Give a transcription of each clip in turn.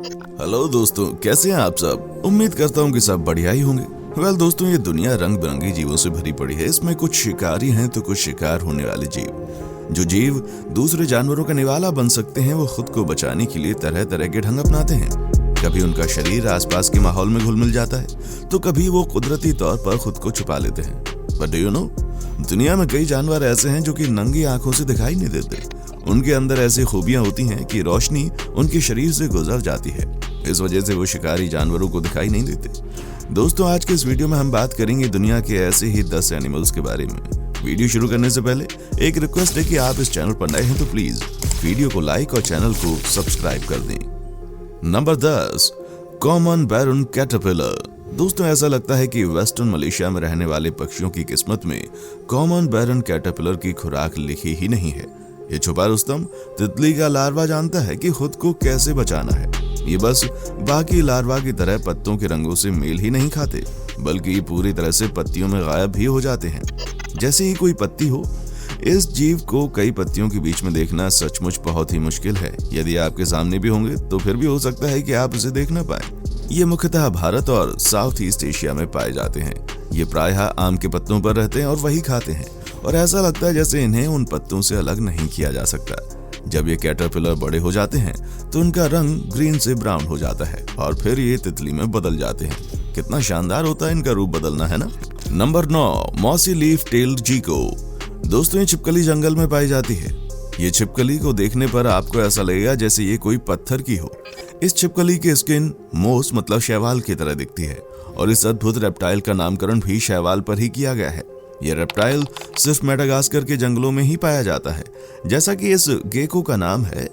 Hello दोस्तों, कैसे हैं आप सब। उम्मीद करता हूँ कि सब बढ़िया ही होंगे। दोस्तों, ये दुनिया रंग बिरंगी जीवों से भरी पड़ी है। इसमें कुछ शिकारी हैं तो कुछ शिकार होने वाले जीव। जो जीव दूसरे जानवरों का निवाला बन सकते हैं, वो खुद को बचाने के लिए तरह तरह के ढंग अपनाते हैं। कभी उनका शरीर आसपास के माहौल में घुल मिल जाता है, तो कभी वो कुदरती तौर पर खुद को छुपा लेते हैं। बट डू यू नो, दुनिया में कई जानवर ऐसे हैं जो कि नंगी आंखों से दिखाई नहीं देते। उनके अंदर ऐसी खूबियां होती हैं कि रोशनी उनके शरीर से गुजर जाती है। इस वजह से वो शिकारी जानवरों को दिखाई नहीं देते। दोस्तों, आज के इस वीडियो में हम बात करेंगे दुनिया के ऐसे ही 10 एनिमल्स के बारे में। वीडियो शुरू करने से पहले एक रिक्वेस्ट है कि आप इस चैनल पर नए हैं तो प्लीज वीडियो को लाइक और चैनल को सब्सक्राइब कर दें। नंबर 10, कॉमन बैरन कैटरपिलर। दोस्तों, ऐसा लगता है कि वेस्टर्न मलेशिया में रहने वाले पक्षियों की किस्मत में कॉमन बैरन कैटरपिलर की खुराक लिखी ही नहीं है। ये छुपा रुस्तम तितली का लार्वा जानता है कि खुद को कैसे बचाना है। ये बस बाकी लार्वा की तरह पत्तों के रंगों से मेल ही नहीं खाते, बल्कि ये पूरी तरह से पत्तियों में गायब भी हो जाते हैं, जैसे ही कोई पत्ती हो। इस जीव को कई पत्तियों के बीच में देखना सचमुच बहुत ही मुश्किल है। यदि आपके सामने भी होंगे तो फिर भी हो सकता है कि आप इसे देख ना पाए। ये मुख्यतः भारत और साउथ ईस्ट एशिया में पाए जाते हैं। ये प्रायः आम के पत्तों पर रहते हैं और वही खाते हैं, और ऐसा लगता है जैसे इन्हें उन पत्तों से अलग नहीं किया जा सकता। जब ये कैटरपिलर बड़े हो जाते हैं तो उनका रंग ग्रीन से ब्राउन हो जाता है और फिर ये तितली में बदल जाते हैं। कितना शानदार होता है इनका रूप बदलना, है ना। नंबर 9, मॉसी लीफ टेल्ड जीको। दोस्तों, ये छिपकली जंगल में पाई जाती है। ये छिपकली को देखने पर आपको ऐसा लगेगा जैसे ये कोई पत्थर की हो। इस छिपकली की स्किन मोस मतलब शैवाल की तरह दिखती है, और इस अद्भुत रेप्टाइल का नामकरण भी शैवाल पर ही किया गया है। यह रेप्टाइल सिर्फ मेडागास्कर के जंगलों में ही पाया जाता है। जैसा कि इस गेको का नाम है,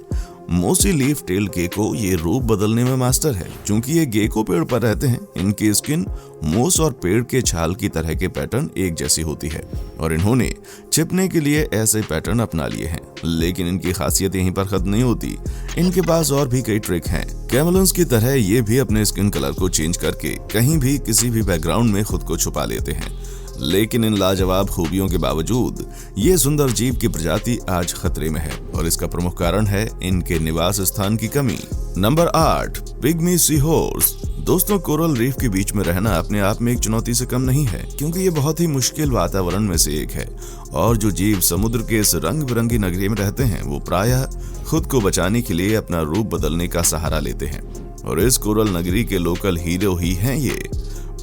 मोसी लीफ टेल गेको, ये रूप बदलने में मास्टर है। चूंकि ये गेको पेड़ पर रहते हैं, इनकी स्किन मोस और पेड़ के छाल की तरह के पैटर्न एक जैसी होती है, और इन्होंने छिपने के लिए ऐसे पैटर्न अपना लिए हैं। लेकिन इनकी खासियत यहीं पर खत्म नहीं होती। इनके पास और भी कई ट्रिक हैं। कैमलन्स की तरह ये भी अपने स्किन कलर को चेंज करके कहीं भी किसी भी बैकग्राउंड में खुद को छुपा लेते हैं। लेकिन इन लाजवाब खूबियों के बावजूद ये सुंदर जीव की प्रजाति आज खतरे में है, और इसका प्रमुख कारण है इनके निवास स्थान की कमी। Number 8, pygmy sea horse. दोस्तों, कोरल रीफ के बीच में रहना अपने आप में एक चुनौती से कम नहीं है, क्योंकि ये बहुत ही मुश्किल वातावरण में से एक है। और जो जीव समुद्र के इस रंग बिरंगी नगरी में रहते हैं, वो प्रायः खुद को बचाने के लिए अपना रूप बदलने का सहारा लेते हैं, और इस कोरल नगरी के लोकल हीरो ही हैं ये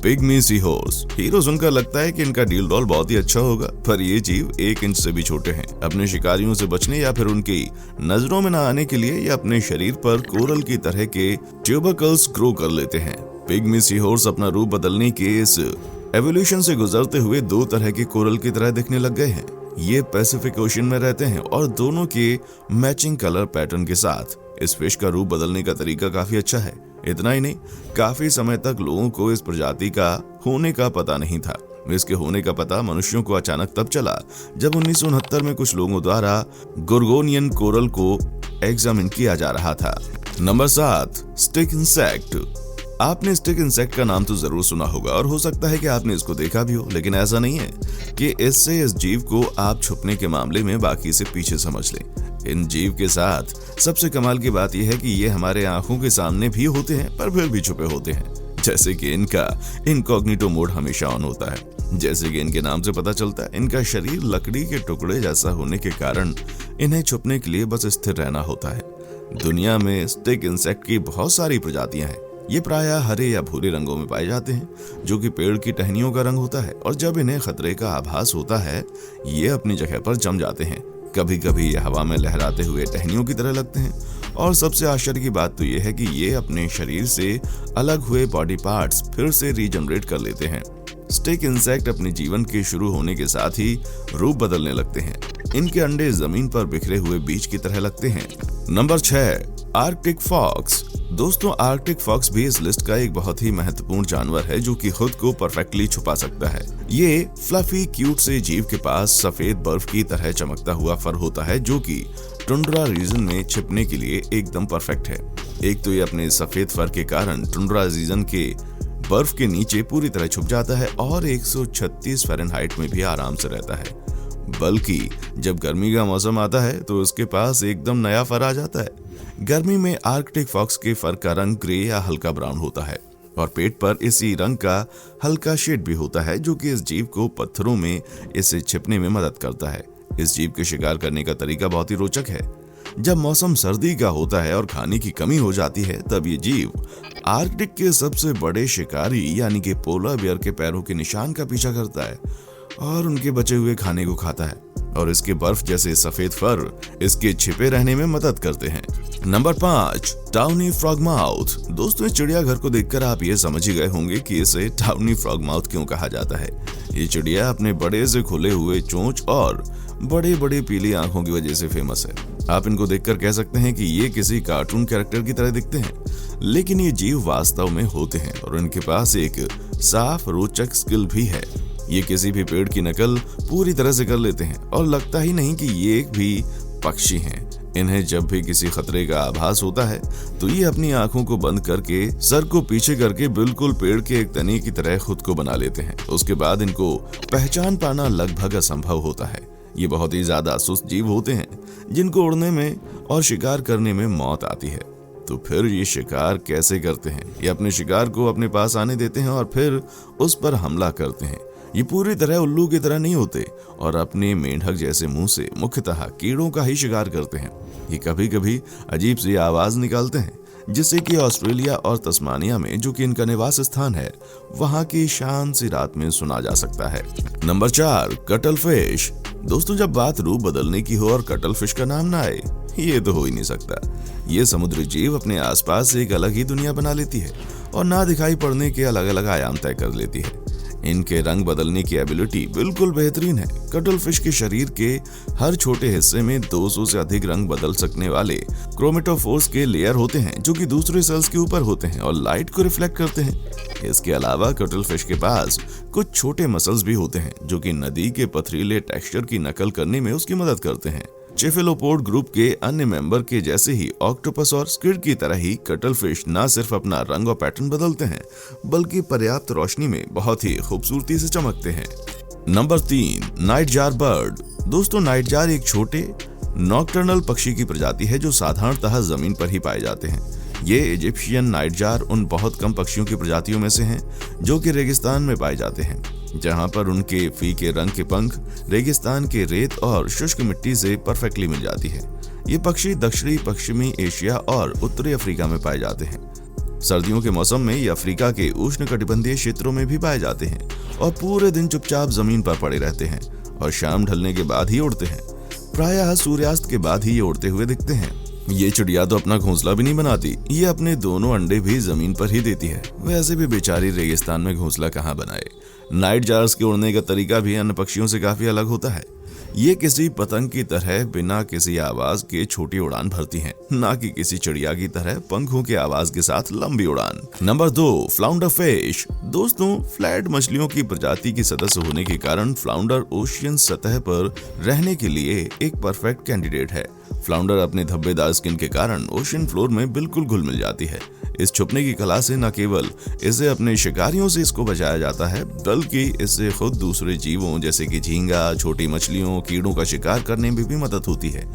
पिग्मी सी हॉर्स। हीरो सुनकर लगता है कि इनका डील डॉल बहुत ही अच्छा होगा, पर ये जीव 1 इंच से भी छोटे हैं। अपने शिकारियों से बचने या फिर उनकी नजरों में न आने के लिए ये अपने शरीर पर कोरल की तरह के ट्यूबरकल्स ग्रो कर लेते हैं। पिग्मी सी हॉर्स अपना रूप बदलने के इस एवोल्यूशन से गुजरते हुए 2 तरह के कोरल की तरह दिखने लग गए हैं। ये पैसिफिक ओशन में रहते हैं, और दोनों के मैचिंग कलर पैटर्न के साथ इस फिश का रूप बदलने का तरीका काफी अच्छा है। इतना ही नहीं, काफी समय तक लोगों को इस प्रजाति का होने का पता नहीं था। इसके होने का पता मनुष्यों को अचानक तब चला जब 1969 में कुछ लोगों द्वारा गोर्गोनियन कोरल को एग्जामिन किया जा रहा था। Number 7, stick insect. आपने स्टिक इंसेक्ट का नाम तो जरूर सुना होगा, और हो सकता है कि आपने इसको देखा भी हो, लेकिन ऐसा नहीं है कि इससे इस जीव को आप छुपने के मामले में बाकी से पीछे समझ लें। इन जीव के साथ सबसे कमाल की बात यह है कि ये हमारे आंखों के सामने भी होते हैं, पर फिर भी छुपे होते हैं। जैसे कि इनका इनकॉग्निटो मोड हमेशा ऑन होता है। जैसे कि इनके नाम से पता चलता है, इनका शरीर लकड़ी के टुकड़े जैसा होने के कारण इन्हें छुपने के लिए बस स्थिर रहना होता है। दुनिया में स्टिक इंसेक्ट की बहुत सारी प्रजातियां हैं। ये प्रायः हरे या भूरे रंगों में पाए जाते हैं, जो कि पेड़ की टहनियों का रंग होता है, और जब इन्हें खतरे का आभास होता है, ये अपनी जगह पर जम जाते हैं। कभी कभी ये हवा में लहराते हुए टहनियों की तरह लगते हैं, और सबसे आश्चर्य की बात तो ये है कि ये अपने शरीर से अलग हुए बॉडी पार्ट्स फिर से रीजनरेट कर लेते हैं। स्टिक इंसेक्ट अपने जीवन के शुरू होने के साथ ही रूप बदलने लगते हैं। इनके अंडे जमीन पर बिखरे हुए बीज की तरह लगते हैं। Number 6, Arctic fox. दोस्तों, आर्कटिक फॉक्स भी इस लिस्ट का एक बहुत ही महत्वपूर्ण जानवर है, जो कि खुद को परफेक्टली छुपा सकता है। ये फ्लफी क्यूट से जीव के पास सफेद बर्फ की तरह चमकता हुआ फर होता है, जो कि टुंड्रा रीजन में छिपने के लिए एकदम परफेक्ट है। एक तो ये अपने सफेद फर के कारण टुंड्रा रीजन के बर्फ के नीचे पूरी तरह छुप जाता है, और 136 फ़ारेनहाइट में भी आराम से रहता है। बल्कि जब गर्मी का मौसम आता है तो उसके पास एकदम नया फर आ जाता है। गर्मी में आर्कटिक फॉक्स के फर का रंग ग्रे या हल्का ब्राउन होता है और पेट पर इसी रंग का हल्का शेड भी होता है, जो कि इस जीव को पत्थरों में इसे छिपने में मदद करता है। इस जीव के शिकार करने का तरीका बहुत ही रोचक है। जब मौसम सर्दी का होता है और खाने की कमी हो जाती है, तब ये जीव आर्कटिक के सबसे बड़े शिकारी यानी कि पोलर बियर के पैरों के निशान का पीछा करता है और उनके बचे हुए खाने को खाता है, और इसके बर्फ जैसे सफेद फर इसके छिपे रहने में मदद करते हैं। Number 5, tawny frogmouth. दोस्तों, इस चिड़ियाघर को देखकर आप ये समझ ही गए होंगे कि इसे टाउनी फ्रॉगमाउथ क्यों कहा जाता है। ये चिड़िया अपने बड़े से खुले हुए चोंच और बड़े बड़े पीली आंखों की वजह से फेमस है। आप इनको देखकर कह सकते हैं कि ये किसी कार्टून कैरेक्टर की तरह दिखते हैं, लेकिन ये जीव वास्तव में होते हैं और इनके पास एक साफ रोचक स्किल भी है। ये किसी भी पेड़ की नकल पूरी तरह से कर लेते हैं और लगता ही नहीं कि ये एक भी पक्षी हैं। इन्हें जब भी किसी खतरे का आभास होता है तो ये अपनी आंखों को बंद करके सर को पीछे करके बिल्कुल पेड़ के एक तने की तरह खुद को बना लेते हैं। उसके बाद इनको पहचान पाना लगभग असंभव होता है। ये बहुत ही ज्यादा सुस्त जीव होते हैं जिनको उड़ने में और शिकार करने में मौत आती है। तो फिर ये शिकार कैसे करते हैं? ये अपने शिकार को अपने पास आने देते हैं और फिर उस पर हमला करते हैं। ये पूरी तरह उल्लू की तरह नहीं होते और अपने मेंढक जैसे मुंह से मुख्यतः कीड़ों का ही शिकार करते हैं। ये कभी कभी अजीब सी आवाज निकालते हैं, जिससे कि ऑस्ट्रेलिया और तस्मानिया में, जो कि इनका निवास स्थान है, वहां की शांत सी रात में सुना जा सकता है। Number 4, cuttle fish. दोस्तों, जब बात रूप बदलने की हो और कटल फिश का नाम ना आए, ये तो हो ही नहीं सकता। ये समुद्री जीव अपने आसपास एक अलग ही दुनिया बना लेती है और ना दिखाई पड़ने के अलग अलग आयाम तय कर लेती है। इनके रंग बदलने की एबिलिटी बिल्कुल बेहतरीन है। कटल फिश के शरीर के हर छोटे हिस्से में 200 से अधिक रंग बदल सकने वाले क्रोमेटोफोर्स के लेयर होते हैं, जो कि दूसरे सेल्स के ऊपर होते हैं और लाइट को रिफ्लेक्ट करते हैं। इसके अलावा कटल फिश के पास कुछ छोटे मसल्स भी होते हैं, जो कि नदी के पथरीले टेक्सचर की नकल करने में उसकी मदद करते हैं। चेफेलोपोड ग्रुप के अन्य मेंबर के जैसे ही ऑक्टोपस और स्क्विड की तरह ही कटल फिश न सिर्फ अपना रंग और पैटर्न बदलते हैं, बल्कि पर्याप्त रोशनी में बहुत ही खूबसूरती से चमकते हैं। Number 3, nightjar bird. दोस्तों, नाइटजार एक छोटे नॉकटर्नल पक्षी की प्रजाति है जो साधारणतः जमीन पर ही पाए जाते हैं। ये इजिप्शियन नाइटजार उन बहुत कम पक्षियों की प्रजातियों में से हैं जो कि रेगिस्तान में पाए जाते हैं, जहां पर उनके फीके रंग के पंख रेगिस्तान के रेत और शुष्क मिट्टी से परफेक्टली मिल जाती है। ये पक्षी दक्षिणी पश्चिमी एशिया और उत्तरी अफ्रीका में पाए जाते हैं। सर्दियों के मौसम में ये अफ्रीका के उष्णकटिबंधीय क्षेत्रों में भी पाए जाते हैं और पूरे दिन चुपचाप जमीन पर पड़े रहते हैं और शाम ढलने के बाद ही उड़ते हैं। प्रायः सूर्यास्त के बाद ही ये उड़ते हुए दिखते हैं। ये चिड़िया तो अपना घोंसला भी नहीं बनाती, ये अपने दोनों अंडे भी जमीन पर ही देती है। वैसे भी बेचारी रेगिस्तान में घोंसला कहाँ बनाए। नाइट जार्स के उड़ने का तरीका भी अन्य पक्षियों से काफी अलग होता है। ये किसी पतंग की तरह बिना किसी आवाज के छोटी उड़ान भरती हैं, ना कि किसी चिड़िया की तरह पंखों के आवाज के साथ लंबी उड़ान। Number 2, flounder fish. दोस्तों, फ्लैट मछलियों की प्रजाति की सदस्य होने के कारण फ्लाउंडर ओशियन सतह पर रहने के लिए एक परफेक्ट कैंडिडेट है। फ्लाउंडर अपने धब्बेदार स्किन के कारण ओशन फ्लोर में बिल्कुल घुल मिल जाती है। इस छुपने की कला से न केवल इसे अपने शिकारियों से इसको बचाया जाता है, बल्कि इससे खुद दूसरे जीवों जैसे कि झींगा, छोटी मछलियों, कीड़ों का शिकार करने में भी मदद होती है।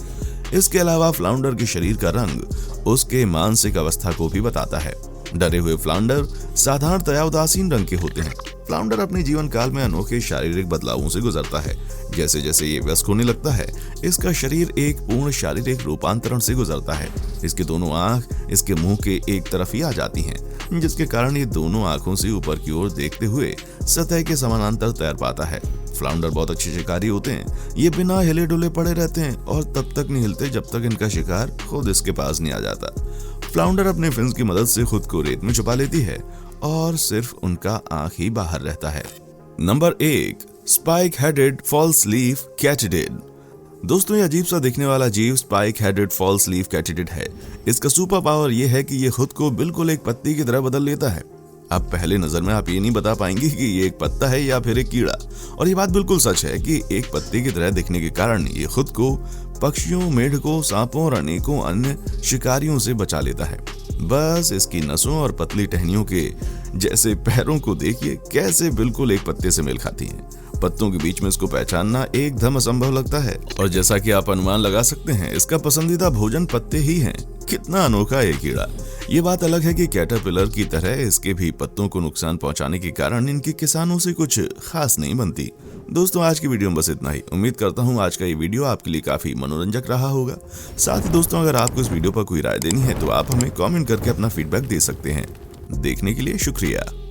इसके अलावा फ्लाउंडर के शरीर का रंग उसके मानसिक अवस्था को भी बताता है। डरे हुए फ्लाउंडर साधारणतया उदासीन रंग के होते हैं। फ्लाउंडर अपने जीवन काल में अनोखे शारीरिक बदलावों से गुजरता है। जैसे जैसे ये वयस्क होने लगता है, इसका शरीर एक पूर्ण शारीरिक रूपांतरण से गुजरता है। इसके दोनों आंख इसके मुंह के एक तरफ ही आ जाती हैं, जिसके कारण ये दोनों आंखों से ऊपर की ओर देखते हुए सतह के समानांतर तैर पाता है। फ्लाउंडर बहुत अच्छे शिकारी होते हैं। ये बिना हिले डुले पड़े रहते हैं और तब तक नहीं हिलते जब तक इनका शिकार खुद इसके पास नहीं आ जाता। फ्लाउंडर अपने फिन्स की मदद से खुद को रेत में छुपा लेती है और सिर्फ उनका आंख ही बाहर रहता है। Number 1, spike headed false leaf katydid. दोस्तों, ये अजीब सा दिखने वाला जीव spike headed false leaf katydid है। इसका सुपर पावर ये है कि ये खुद को बिल्कुल एक पत्ती की तरह बदल लेता है। अब पहले नजर में आप ये नहीं बता पाएंगे कि ये एक पत्ता है या फिर एक कीड़ा, और ये बात बिल्कुल सच है कि एक पत्ते की तरह दिखने के कारण ये खुद को पक्षियों, मेढकों, सांपों और अनेकों अन्य शिकारियों से बचा लेता है। बस इसकी नसों और पतली टहनियों के जैसे पैरों को देखिए, कैसे बिल्कुल एक पत्ते से मेल खाती हैं। पत्तों के बीच में इसको पहचानना एकदम असंभव लगता है। और जैसा कि आप अनुमान लगा सकते हैं, इसका पसंदीदा भोजन पत्ते ही हैं। कितना अनोखा ये कीड़ा। ये बात अलग है कि कैटरपिलर की तरह इसके भी पत्तों को नुकसान पहुंचाने के कारण इनके किसानों से कुछ खास नहीं बनती। दोस्तों, आज की वीडियो में बस इतना ही। उम्मीद करता हूं आज का ये वीडियो आपके लिए काफी मनोरंजक रहा होगा। साथ ही दोस्तों, अगर आपको इस वीडियो पर कोई राय देनी है तो आप हमें कमेंट करके अपना फीडबैक दे सकते हैं। देखने के लिए शुक्रिया।